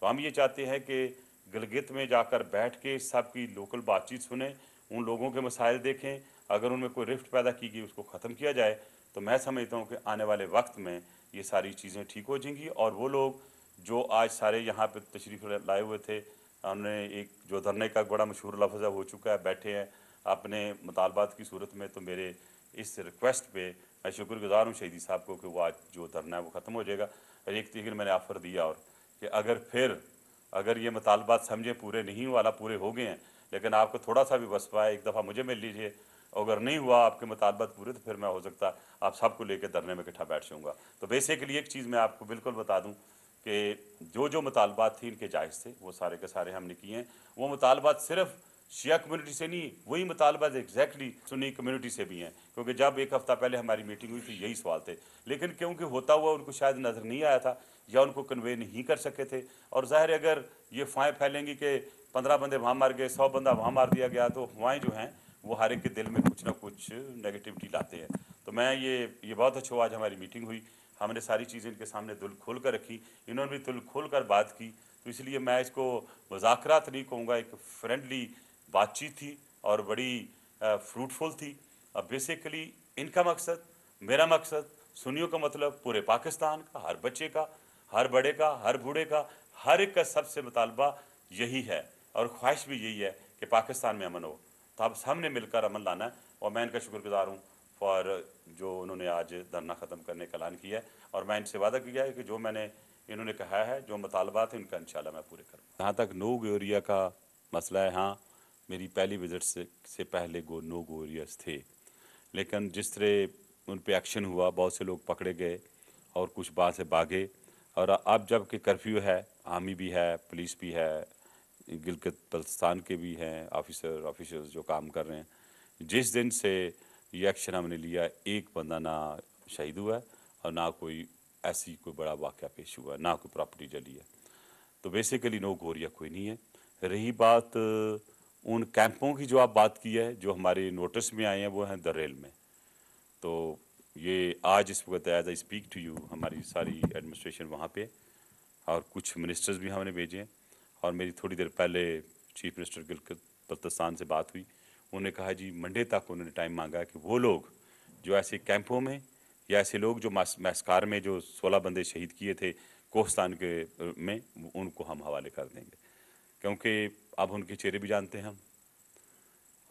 तो हम ये चाहते हैं कि गिलगित में जाकर बैठ के सब की लोकल बातचीत सुने, उन लोगों के मसाइल देखें, अगर उनमें कोई रिफ्ट पैदा की गई उसको ख़त्म किया जाए, तो मैं समझता हूँ कि आने वाले वक्त में ये सारी चीज़ें ठीक हो जाएंगी। और वो लोग जो आज सारे यहाँ पे तशरीफ़ लाए हुए थे, हमने एक जो धरने का बड़ा मशहूर लफ्ज़ हो चुका है, बैठे हैं अपने मुतालबात की सूरत में, तो मेरे इस रिक्वेस्ट पे मैं शुक्रगुज़ार हूँ शहीदी साहब को कि वो आज जो धरना है वो ख़त्म हो जाएगा। और एक लेकिन मैंने ऑफ़र दिया और कि अगर ये मुतालबात समझे पूरे नहीं वाला पूरे हो गए हैं, लेकिन आपको थोड़ा सा भी वस्फ़ा है, एक दफ़ा मुझे मिल लीजिए, अगर नहीं हुआ आपके मुतालबात पूरे, तो फिर मैं हो सकता आप सबको लेकर धरने में इकट्ठा बैठ जाऊँगा। तो बेसिकली एक चीज़ मैं आपको बिल्कुल बता दूँ कि जो मुतालबात थी इनके जायज़ थे, वो सारे के सारे हमने किए हैं। वो मुतालबात सिर्फ़ शिया कम्युनिटी से नहीं, वही मुतालबात एग्जैक्टली सुन्नी कम्युनिटी से भी हैं, क्योंकि जब एक हफ़्ता पहले हमारी मीटिंग हुई थी यही सवाल थे, लेकिन क्योंकि होता हुआ उनको शायद नज़र नहीं आया था या उनको कन्वे नहीं कर सके थे। और ज़ाहिर है अगर ये अफवाहें फैलेंगी कि 15 बंदे वहाँ मार गए, 100 बंदा वहाँ मार दिया गया, तो अफवाहें जो हैं वो हर एक के दिल में कुछ ना कुछ नेगेटिविटी लाते हैं। तो मैं ये बहुत अच्छा हुआ आज हमारी मीटिंग हुई, हमने सारी चीज़ें इनके सामने दिल खोल कर रखी, इन्होंने भी दिल खोल कर बात की। तो इसलिए मैं इसको मुज़ाकरात नहीं कहूँगा, एक फ्रेंडली बातचीत थी और बड़ी फ्रूटफुल थी। अब बेसिकली इनका मकसद, मेरा मकसद, सुन्नियों का मतलब पूरे पाकिस्तान का, हर बच्चे का, हर बड़े का, हर बूढ़े का, हर एक का सबसे मुतालबा यही है और ख्वाहिश भी यही है कि पाकिस्तान में अमन हो। तो अब हमने मिलकर अमन लाना है और मैं इनका शुक्रगुज़ार हूँ फॉर जो उन्होंने आज धरना ख़त्म करने का ऐलान किया है। और मैं इनसे वादा किया है कि जो मैंने इन्होंने कहा है, जो मुतालबात हैं इनका इंशाल्लाह मैं पूरे करूँ। जहाँ तक नो गो एरिया का मसला है, हाँ, मेरी पहली विज़िट से पहले नो गो एरियाज़ थे, लेकिन जिस तरह उन पे एक्शन हुआ, बहुत से लोग पकड़े गए और कुछ बाहर से भागे। और अब जब कि कर्फ्यू है, आर्मी भी है, पुलिस भी है, गिलगित बल्तिस्तान के भी हैं ऑफिसर्स जो काम कर रहे हैं। जिस दिन से ये एक्शन हमने लिया, एक बंदा ना शहीद हुआ है और ना कोई ऐसी कोई बड़ा वाक़या पेश हुआ है, ना कोई प्रॉपर्टी जली है। तो बेसिकली नो गो एरिया कोई नहीं है। रही बात उन कैंपों की जो आप बात की है, जो हमारे नोटिस में आए हैं, वो हैं दरेल में। तो ये आज इस वक्त as I speak to you हमारी सारी एडमिनिस्ट्रेशन वहाँ पे, और कुछ मिनिस्टर्स भी हमने भेजे हैं। और मेरी थोड़ी देर पहले चीफ मिनिस्टर गिलगित बल्तिस्तान से बात हुई, उन्होंने कहा जी मंडे तक उन्होंने टाइम मांगा कि वो लोग जो ऐसे कैंपों में या ऐसे लोग जो मैस्कार में जो 16 बंदे शहीद किए थे कोहस्तान के में, उनको हम हवाले कर देंगे, क्योंकि अब उनके चेहरे भी जानते हैं हम,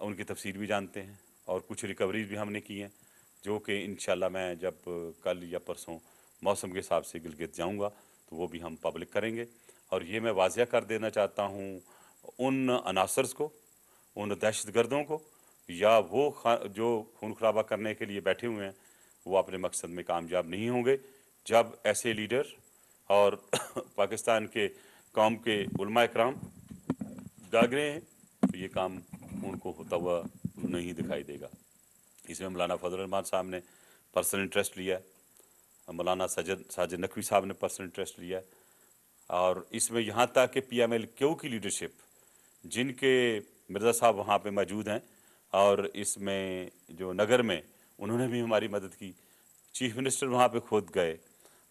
उनकी तफसीर भी जानते हैं, और कुछ रिकवरीज भी हमने की हैं, जो कि इंशाल्लाह मैं जब कल या परसों मौसम के हिसाब से गिलगित जाऊंगा तो वो भी हम पब्लिक करेंगे। और ये मैं वाज़िया कर देना चाहता हूँ उन अनासर्स को, उन दहशतगर्दों को, या वो जो खून खराबा करने के लिए बैठे हुए हैं, वो अपने मकसद में कामयाब नहीं होंगे जब ऐसे लीडर और पाकिस्तान के कौम के उलमा इकराम जाग रहे हैं, तो ये काम उनको होता हुआ नहीं दिखाई देगा। इसमें मौलाना फजल रहमान साहब ने पर्सनल इंटरेस्ट लिया है, मौलाना साजिद नकवी साहब ने पर्सनल इंटरेस्ट लिया है, और इसमें यहाँ तक कि PMLQ की लीडरशिप, जिनके मिर्ज़ा साहब वहाँ पे मौजूद हैं, और इसमें जो नगर में उन्होंने भी हमारी मदद की। चीफ मिनिस्टर वहाँ पे खुद गए,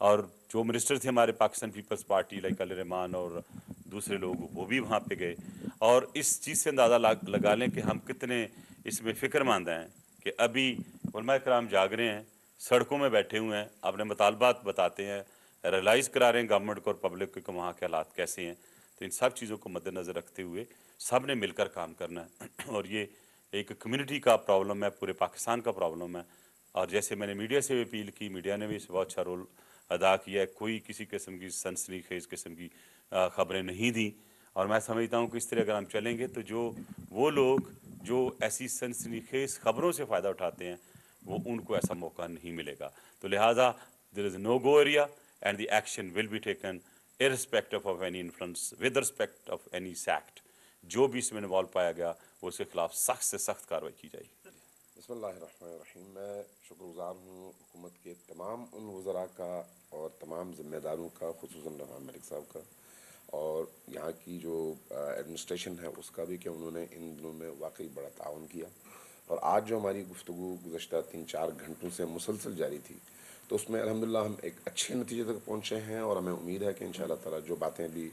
और जो मिनिस्टर थे हमारे पाकिस्तान पीपल्स पार्टी लाइक अली रहमान और दूसरे लोग, वो भी वहाँ पे गए। और इस चीज़ से अंदाज़ा लगा लें कि हम कितने इसमें फ़िक्रमंद हैं कि अभी उलमा कराम जाग रहे हैं, सड़कों में बैठे हुए हैं, अपने मुतालबात बताते हैं, रियलाइज़ करा रहे हैं गवर्नमेंट को और पब्लिक को कि वहाँ के हालात कैसे हैं। तो इन सब चीज़ों को मद्देनज़र रखते हुए सब ने मिलकर काम करना है और ये एक कम्युनिटी का प्रॉब्लम है, पूरे पाकिस्तान का प्रॉब्लम है। और जैसे मैंने मीडिया से भी अपील की, मीडिया ने भी इस बहुत अच्छा रोल अदा किया है, कोई किसी किस्म की सनसनीखेज़ किस्म की ख़बरें नहीं दी। और मैं समझता हूँ कि इस तरह अगर हम चलेंगे तो वो लोग जो ऐसी सनसनीखेज़ ख़बरों से फ़ायदा उठाते हैं, वो उनको ऐसा मौका नहीं मिलेगा। तो लिहाजा there is no go area and the action will be taken irrespective of any influence, with respect of any sect, जो भी इसमें इन्वॉल्व पाया गया वो उसके खिलाफ सख्त से सख्त कार्रवाई की जाएगी। बिस्मिल्लाहिर्रहमानिर्रहीम। मैं शुक्रगुज़ार हूँ हुकूमत के तमाम उन वज़रा का और तमाम ज़िम्मेदारों का, ख़ुसूसन रहमान मलिक साहब का, और यहाँ की जो एडमिनिस्ट्रेशन है उसका भी, कि उन्होंने इन दिनों में वाकई बड़ा ताउन किया। और आज जो हमारी गुफ्तगू गुज़श्ता 3-4 घंटों से मुसलसल जारी थी, तो उसमें अल्हम्दुलिल्लाह हम एक अच्छे नतीजे तक पहुँचे हैं, और हमें उम्मीद है कि इंशाअल्लाह ताला जो बातें भी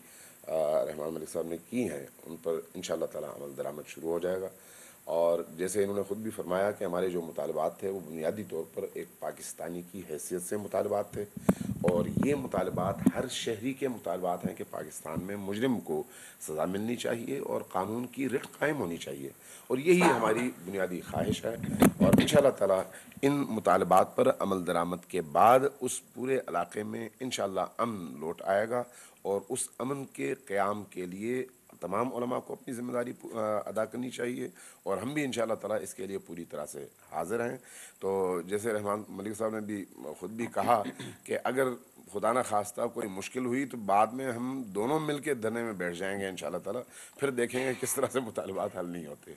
رحمان ملک صاحب نے کی ہیں ان پر انشاءاللہ تعالی عمل درآمد شروع ہو جائے گا. اور جیسے انہوں نے خود بھی فرمایا کہ ہمارے جو مطالبات تھے وہ بنیادی طور پر ایک پاکستانی کی حیثیت سے مطالبات تھے، اور یہ مطالبات ہر شہری کے مطالبات ہیں کہ پاکستان میں مجرم کو سزا ملنی چاہیے اور قانون کی رٹ قائم ہونی چاہیے، اور یہی ہماری بنیادی خواہش ہے. اور انشاءاللہ تعالی ان مطالبات پر عمل درآمد کے بعد اس پورے علاقے میں انشاءاللہ امن لوٹ آئے گا، اور اس امن کے قیام کے لیے تمام علماء کو اپنی ذمہ داری ادا کرنی چاہیے، اور ہم بھی انشاءاللہ تعالی اس کے لیے پوری طرح سے حاضر ہیں. تو جیسے رحمان ملک صاحب نے بھی خود بھی کہا کہ اگر خدا نہ خواستہ کوئی مشکل ہوئی تو بعد میں ہم دونوں مل کے دھرنے میں بیٹھ جائیں گے انشاءاللہ تعالی، پھر دیکھیں گے کس طرح سے مطالبات حل نہیں ہوتے.